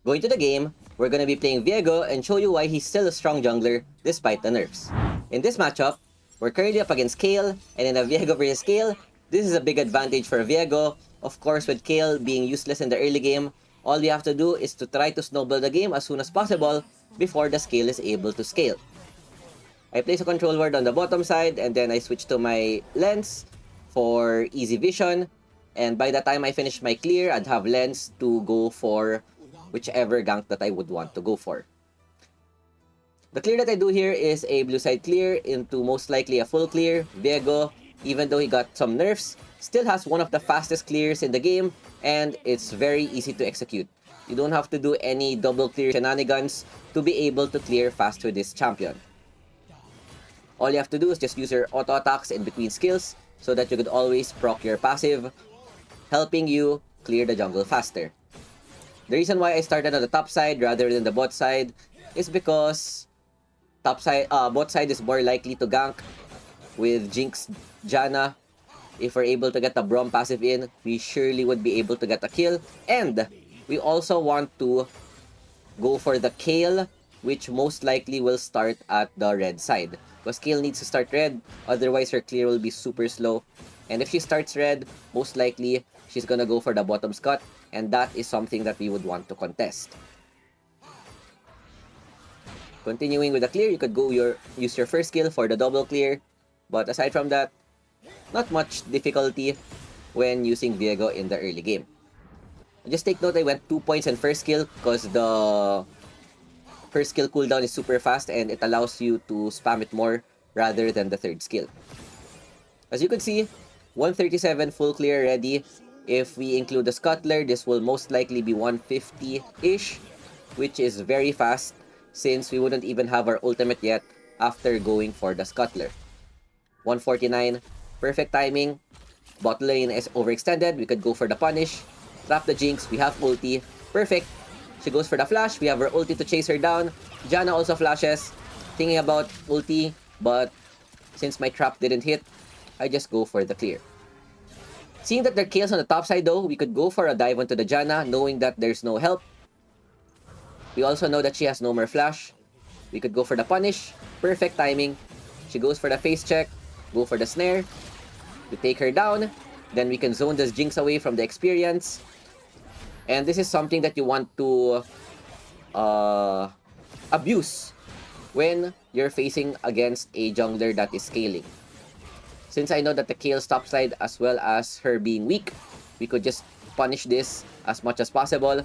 Going to the game, we're gonna be playing Viego and show you why he's still a strong jungler despite the nerfs. In this matchup, we're currently up against Kale, and in a Viego vs Kale, this is a big advantage for Viego. Of course, with Kale being useless in the early game, all you have to do is to try to snowball the game as soon as possible before the scale is able to scale. I place a control ward on the bottom side, and then I switch to my lens for easy vision. And by the time I finish my clear, I'd have lens to go for whichever gank that I would want to go for. The clear that I do here is a blue side clear into most likely a full clear. Viego, even though he got some nerfs, still has one of the fastest clears in the game, and it's very easy to execute. You don't have to do any double clear shenanigans to be able to clear fast with this champion. All you have to do is just use your auto attacks in between skills so that you could always proc your passive, helping you clear the jungle faster. The reason why I started on the top side rather than the bot side is because bot side is more likely to gank with Jinx Janna. If we're able to get the Braum passive in, we surely would be able to get a kill. And we also want to go for the Kale, which most likely will start at the red side. Because Kale needs to start red, otherwise her clear will be super slow. And if she starts red, most likely she's gonna go for the bottom's cut, and that is something that we would want to contest. Continuing with the clear, you could use your first skill for the double clear, but aside from that, not much difficulty when using Viego in the early game. Just take note, I went 2 points in first skill because the first skill cooldown is super fast and it allows you to spam it more rather than the third skill. As you can see, 137 full clear ready. If we include the scuttler, this will most likely be 150-ish, which is very fast since we wouldn't even have our ultimate yet after going for the scuttler. 149, perfect timing. Bot lane is overextended, we could go for the punish. Trap the Jinx, we have ulti, perfect. She goes for the flash, we have her ulti to chase her down. Janna also flashes, thinking about ulti, but since my trap didn't hit, I just go for the clear. Seeing that there are kills on the top side though, we could go for a dive onto the Janna, knowing that there's no help. We also know that she has no more flash. We could go for the punish, perfect timing. She goes for the face check, go for the snare. We take her down, then we can zone this Jinx away from the experience. And this is something that you want to abuse when you're facing against a jungler that is scaling. Since I know that the Kale's top side as well as her being weak, we could just punish this as much as possible.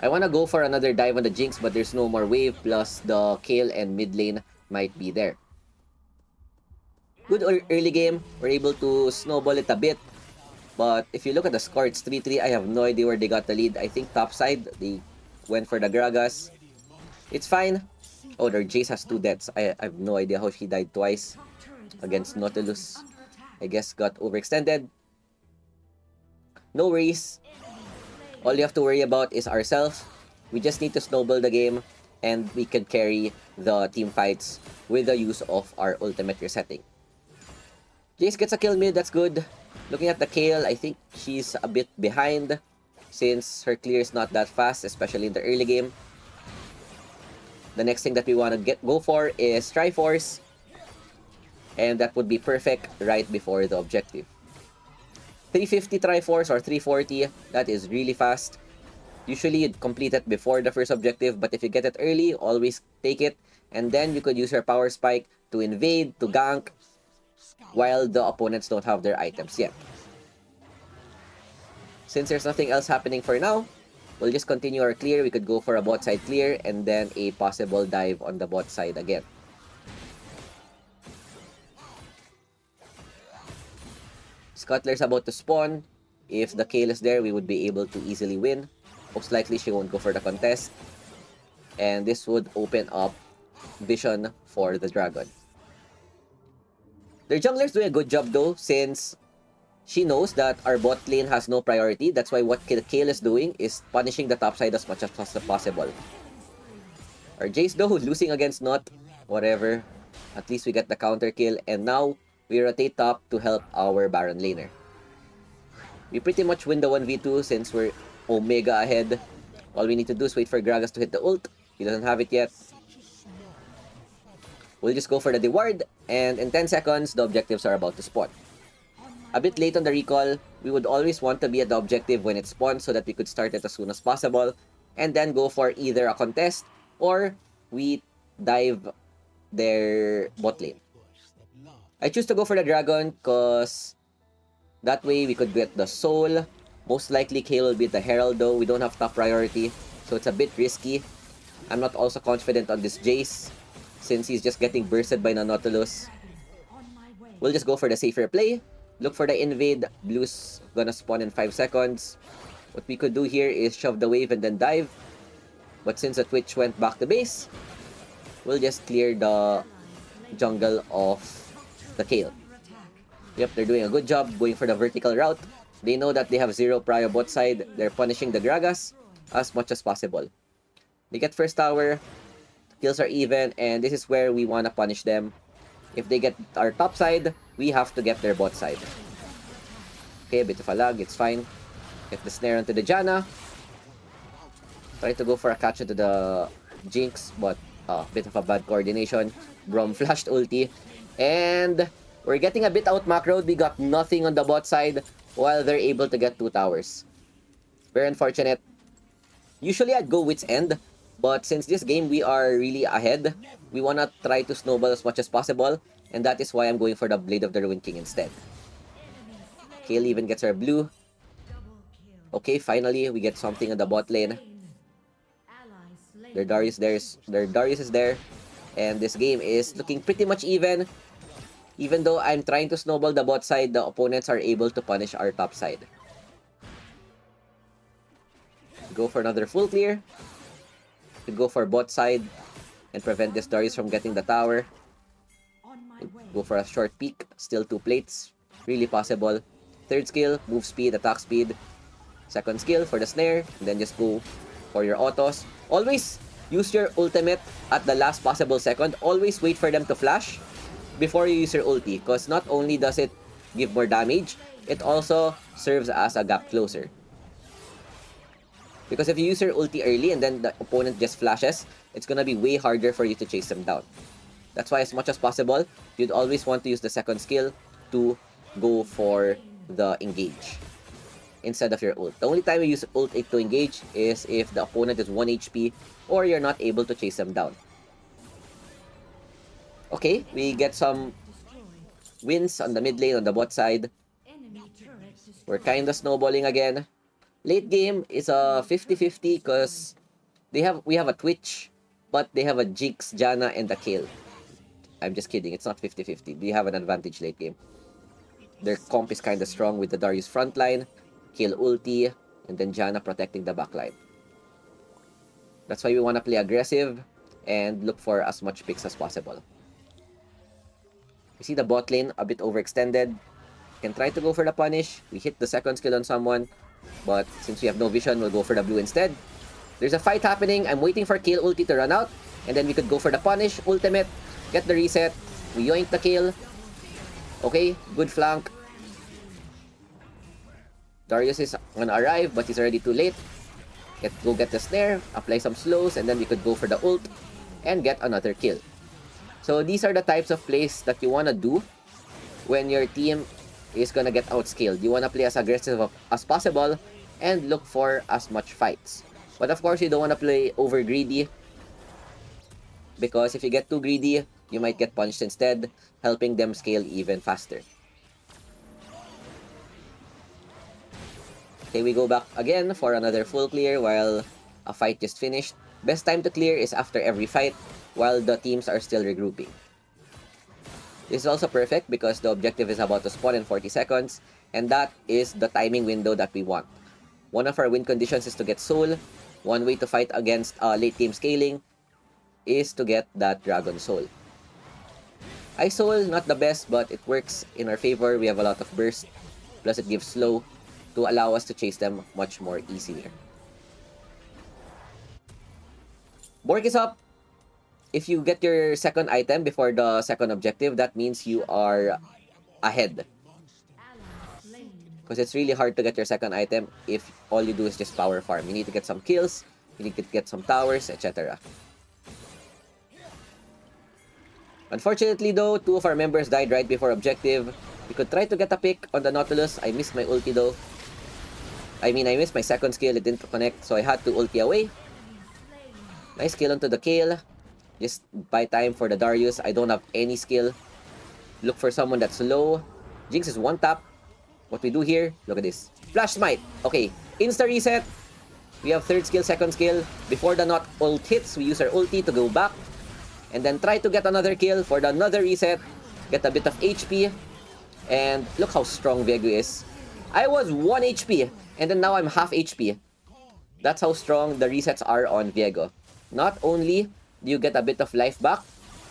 I want to go for another dive on the Jinx, but there's no more wave, plus the Kale and mid lane might be there. Good early game, we're able to snowball it a bit. But if you look at the score, it's 3-3. I have no idea where they got the lead. I think top side, they went for the Gragas. It's fine. Oh, their Jace has 2 deaths. I have no idea how she died twice against Nautilus. I guess got overextended. No worries. All you have to worry about is ourselves. We just need to snowball the game and we can carry the team fights with the use of our ultimate resetting. Jace gets a kill mid, that's good. Looking at the Kale, I think she's a bit behind since her clear is not that fast, especially in the early game. The next thing that we want to go for is Triforce, and that would be perfect right before the objective. 350 Triforce or 340, that is really fast. Usually you'd complete it before the first objective, but if you get it early, always take it, and then you could use your power spike to invade, to gank, while the opponents don't have their items yet. Since there's nothing else happening for now, we'll just continue our clear. We could go for a bot side clear and then a possible dive on the bot side again. Scuttler's about to spawn. If the Kale is there, we would be able to easily win. Most likely she won't go for the contest. And this would open up vision for the dragon. Their jungler's doing a good job though, since she knows that our bot lane has no priority. That's why what Kale is doing is punishing the top side as much as possible. Our Jace though, losing against Not, whatever. At least we get the counter kill, and now we rotate top to help our Baron laner. We pretty much win the 1v2 since we're Omega ahead. All we need to do is wait for Gragas to hit the ult. He doesn't have it yet. We'll just go for the Deward, and in 10 seconds, the objectives are about to spawn. A bit late on the recall, we would always want to be at the objective when it spawns so that we could start it as soon as possible, and then go for either a contest, or we dive their bot lane. I choose to go for the Dragon, because that way we could get the Soul. Most likely, Kayle will be the Herald though. We don't have top priority, so it's a bit risky. I'm not also confident on this Jace, since he's just getting bursted by Nautilus. We'll just go for the safer play. Look for the invade. Blue's gonna spawn in 5 seconds. What we could do here is shove the wave and then dive. But since the Twitch went back to base, we'll just clear the jungle of the Kayle. Yep, they're doing a good job going for the vertical route. They know that they have 0 prio bot side. They're punishing the Gragas as much as possible. They get first tower. Kills are even, and this is where we want to punish them. If they get our top side, we have to get their bot side. Okay, a bit of a lag, it's fine. Get the snare onto the Janna. Try to go for a catch into the Jinx, but a bit of a bad coordination. Braum flashed ulti, and we're getting a bit out macroed. We got nothing on the bot side while they're able to get 2 towers. Very unfortunate. Usually I'd go Wit's End, but since this game we are really ahead, we wanna try to snowball as much as possible, and that is why I'm going for the Blade of the Ruined King instead. Kayle even gets her blue. Okay, finally we get something on the bot lane. Their Darius is there, and this game is looking pretty much even. Even though I'm trying to snowball the bot side, the opponents are able to punish our top side. Go for another full clear. Go for bot side and prevent this Darius from getting the tower. Go for a short peek. Still 2 plates. Really possible. Third skill, move speed, attack speed. Second skill for the snare. And then just go for your autos. Always use your ultimate at the last possible second. Always wait for them to flash before you use your ulti, because not only does it give more damage, it also serves as a gap closer. Because if you use your ulti early and then the opponent just flashes, it's gonna be way harder for you to chase them down. That's why as much as possible, you'd always want to use the second skill to go for the engage instead of your ult. The only time you use ult to engage is if the opponent is 1 HP or you're not able to chase them down. Okay, we get some wins on the mid lane on the bot side. We're kinda snowballing again. Late game is a 50-50 because we have a Twitch, but they have a Jinx, Janna, and a Kayle. I'm just kidding, it's not 50-50. They have an advantage late game. Their comp is kinda strong with the Darius frontline, Kayle ulti, and then Janna protecting the backline. That's why we wanna play aggressive and look for as much picks as possible. We see the bot lane a bit overextended. We can try to go for the punish. We hit the second skill on someone, but since we have no vision, we'll go for the blue instead. There's a fight happening. I'm waiting for Kayle ulti to run out, and then we could go for the punish, ultimate, get the reset. We yoink the Kayle. Okay, good flank. Darius is gonna arrive, but he's already too late. Go get the snare, apply some slows, and then we could go for the ult and get another kill. So these are the types of plays that you wanna do when your team is gonna get outscaled. You wanna play as aggressive as possible and look for as much fights. But of course, you don't wanna play over greedy, because if you get too greedy, you might get punched instead, helping them scale even faster. Okay, we go back again for another full clear while a fight just finished. Best time to clear is after every fight, while the teams are still regrouping. This is also perfect because the objective is about to spawn in 40 seconds, and that is the timing window that we want. One of our win conditions is to get soul. One way to fight against late game scaling is to get that dragon soul. Ice soul, not the best, but it works in our favor. We have a lot of burst, plus it gives slow to allow us to chase them much more easier. Bork is up. If you get your second item before the second objective, that means you are ahead. Because it's really hard to get your second item if all you do is just power farm. You need to get some kills We need to get some towers, etc. Unfortunately though, 2 of our members died right before objective. We could try to get a pick on the Nautilus. I missed my ulti though. I missed my second skill. It didn't connect, so I had to ulti away. Nice kill onto the Kayle. Just buy time for the Darius. I don't have any skill. Look for someone that's low. Jinx is 1 tap. What we do here, look at this. Flash Smite. Okay, insta reset. We have 3rd skill, 2nd skill. Before the not ult hits, we use our ulti to go back. And then try to get another kill for the another reset. Get a bit of HP. And look how strong Viego is. I was 1 HP. And then now I'm half HP. That's how strong the resets are on Viego. Not only do you get a bit of life back,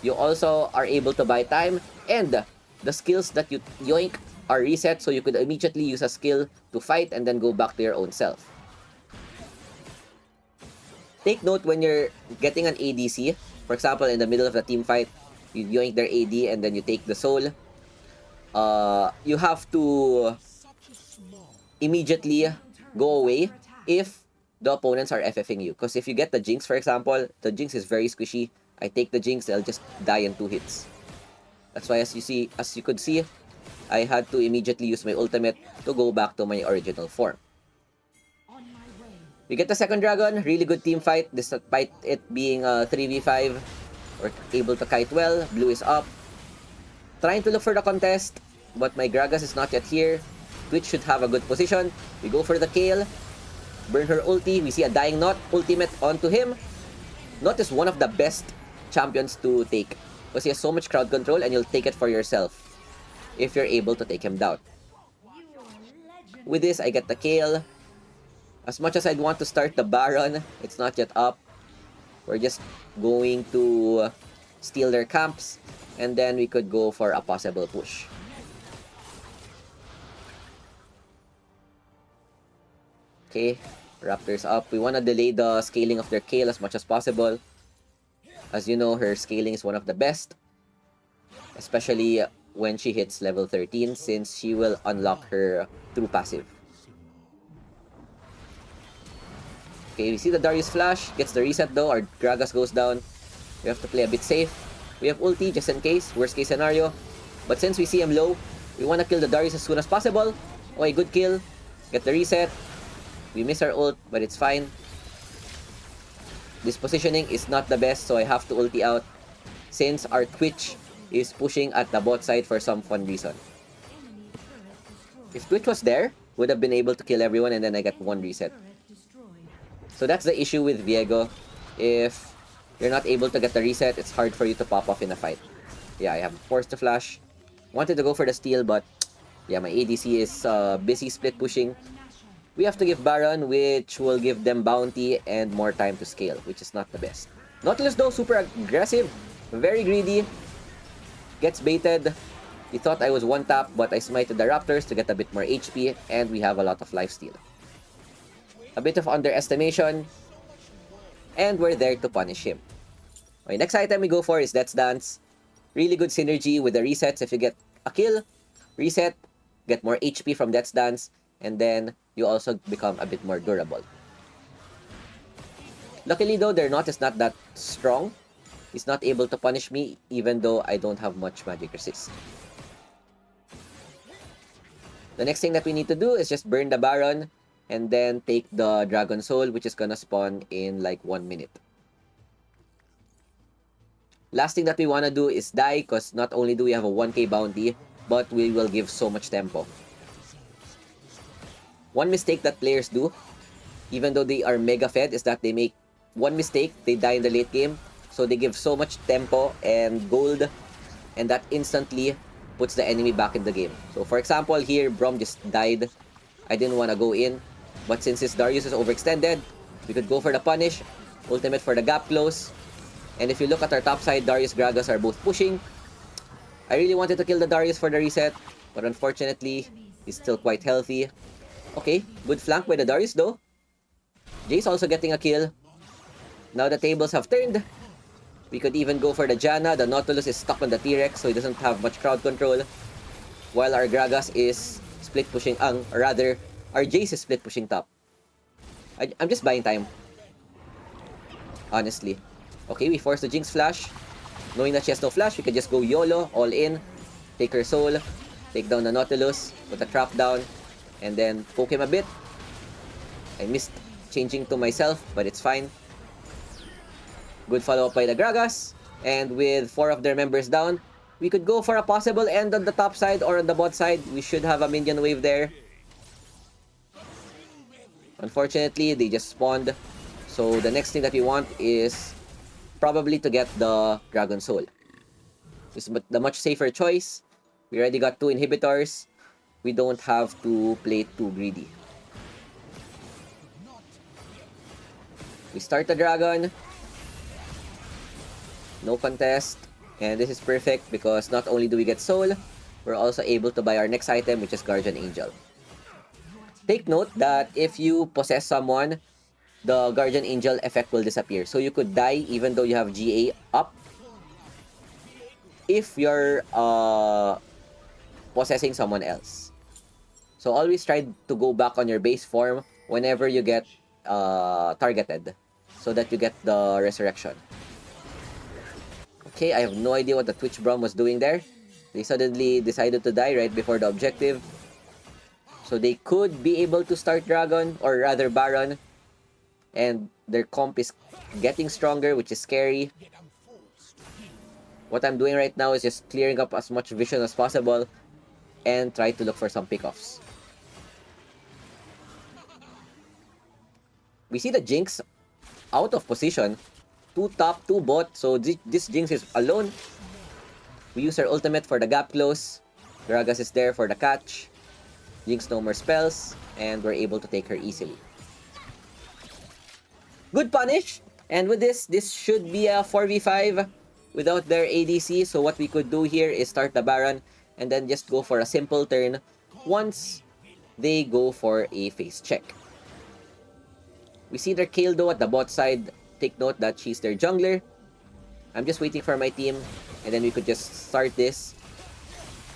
you also are able to buy time. And the skills that you yoink are reset. So you could immediately use a skill to fight and then go back to your own self. Take note when you're getting an ADC. For example, in the middle of the team fight, you yoink their AD and then you take the soul. You have to immediately go away if the opponents are FFing you. Because if you get the Jinx, for example, the Jinx is very squishy. I take the Jinx, they'll just die in 2 hits. That's why as you could see, I had to immediately use my ultimate to go back to my original form. We get the second dragon, really good team fight despite it being a 3v5. We're able to kite well, blue is up. Trying to look for the contest, but my Gragas is not yet here. Twitch should have a good position. We go for the Kayle. Burn her ulti, we see a dying Knot, ultimate onto him. Knot is one of the best champions to take because he has so much crowd control and you'll take it for yourself if you're able to take him down. With this, I get the Kayle. As much as I'd want to start the Baron, it's not yet up. We're just going to steal their camps, and then we could go for a possible push. Okay, Raptors up. We want to delay the scaling of their Kayle as much as possible. As you know, her scaling is one of the best, especially when she hits level 13, since she will unlock her true passive. Okay, we see the Darius flash, gets the reset though, our Gragas goes down. We have to play a bit safe. We have ulti just in case, worst case scenario. But since we see him low, we want to kill the Darius as soon as possible. Okay, good kill. Get the reset. We miss our ult, but it's fine. This positioning is not the best, so I have to ulti out since our Twitch is pushing at the bot side for some fun reason. If Twitch was there, would have been able to kill everyone and then I get 1 reset. So that's the issue with Viego. If you're not able to get the reset, it's hard for you to pop off in a fight. Yeah, I have forced to flash. Wanted to go for the steal, but yeah, my ADC is busy split pushing. We have to give Baron, which will give them bounty and more time to scale, which is not the best. Nautilus though, super aggressive, very greedy. Gets baited. He thought I was 1 tap, but I smited the Raptors to get a bit more HP, and we have a lot of lifesteal. A bit of underestimation, and we're there to punish him. Okay, next item we go for is Death's Dance. Really good synergy with the resets. If you get a kill, reset, get more HP from Death's Dance, and then you also become a bit more durable. Luckily though, their Knot is not that strong. He's not able to punish me, even though I don't have much magic resist. The next thing that we need to do is just burn the Baron, and then take the Dragon Soul, which is gonna spawn in like 1 minute. Last thing that we wanna do is die, because not only do we have a 1k bounty, but we will give so much tempo. One mistake that players do, even though they are mega fed, is that they make one mistake, they die in the late game, so they give so much tempo and gold, and that instantly puts the enemy back in the game. So for example, here, Braum just died. I didn't want to go in, but since his Darius is overextended, we could go for the punish, ultimate for the gap close. And if you look at our top side, Darius Gragas are both pushing. I really wanted to kill the Darius for the reset, but unfortunately, he's still quite healthy. Okay, good flank by the Darius though. Jay's also getting a kill. Now the tables have turned. We could even go for the Janna. The Nautilus is stuck on the T-Rex, so he doesn't have much crowd control. While our Gragas is split pushing, or rather, our Jace is split pushing top. I'm just buying time. honestly. Okay, we force the Jinx flash. Knowing that she has no flash, we could just go YOLO, all in, take her soul, take down the Nautilus, put a trap down, and then poke him a bit. I missed changing to myself, but it's fine. Good follow-up by the Gragas. And with 4 of their members down, we could go for a possible end on the top side or on the bot side. We should have a minion wave there. Unfortunately, they just spawned. So the next thing that we want is probably to get the Dragon Soul. This is the much safer choice. We already got 2 inhibitors. We don't have to play too greedy. We start the dragon. No contest. And this is perfect because not only do we get soul, we're also able to buy our next item, which is Guardian Angel. Take note that if you possess someone, the Guardian Angel effect will disappear. So you could die even though you have GA up if you're possessing someone else. So always try to go back on your base form whenever you get targeted so that you get the resurrection. Okay, I have no idea what the Twitch Brom was doing there. They suddenly decided to die right before the objective. So they could be able to start Dragon, or rather Baron. And their comp is getting stronger, which is scary. What I'm doing right now is just clearing up as much vision as possible and try to look for some pickoffs. We see the Jinx out of position. 2 top, 2 bot. So this Jinx is alone. We use our ultimate for the gap close. Gragas is there for the catch. Jinx no more spells. And we're able to take her easily. Good punish. And with this should be a 4v5 without their ADC. So what we could do here is start the Baron and then just go for a simple turn once they go for a face check. We see their Kayle though at the bot side. Take note that she's their jungler. I'm just waiting for my team and then we could just start this.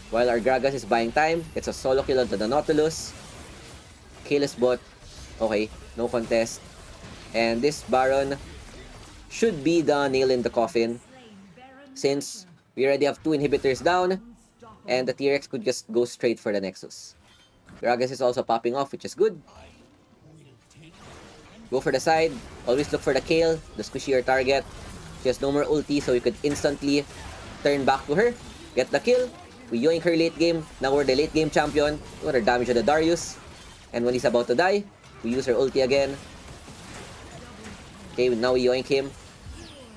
While our Gragas is buying time, it's a solo kill onto the Nautilus. Kayle is bot. Okay, no contest. And this Baron should be the nail in the coffin since we already have 2 inhibitors down and the T-Rex could just go straight for the Nexus. Gragas is also popping off, which is good. Go for the side. Always look for the Kayle, the squishier target. She has no more ulti, so we could instantly turn back to her. Get the kill. We yoink her late game. Now we're the late game champion. Look at our damage on the Darius. And when he's about to die, we use her ulti again. Okay, now we yoink him.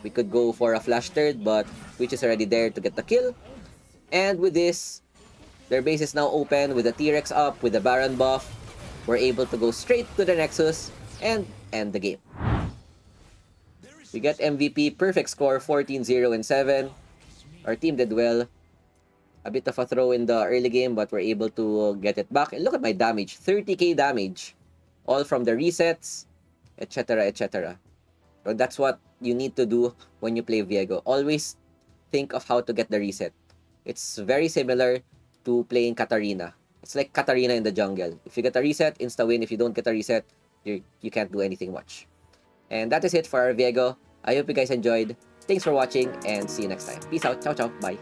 We could go for a flash third, but Twitch is already there to get the kill. And with this, their base is now open with the T-Rex up, with the Baron buff. We're able to go straight to the Nexus and end the game. We get MVP, perfect score, 14-0-7. Our team did well. A bit of a throw in the early game, but we're able to get it back. And look at my damage, 30k damage. All from the resets, etc, etc. So that's what you need to do when you play Viego. Always think of how to get the reset. It's very similar to playing Katarina. It's like Katarina in the jungle. If you get a reset, insta-win. If you don't get a reset, you can't do anything much. And that is it for our Viego. I hope you guys enjoyed. Thanks for watching and see you next time. Peace out. Ciao, ciao. Bye.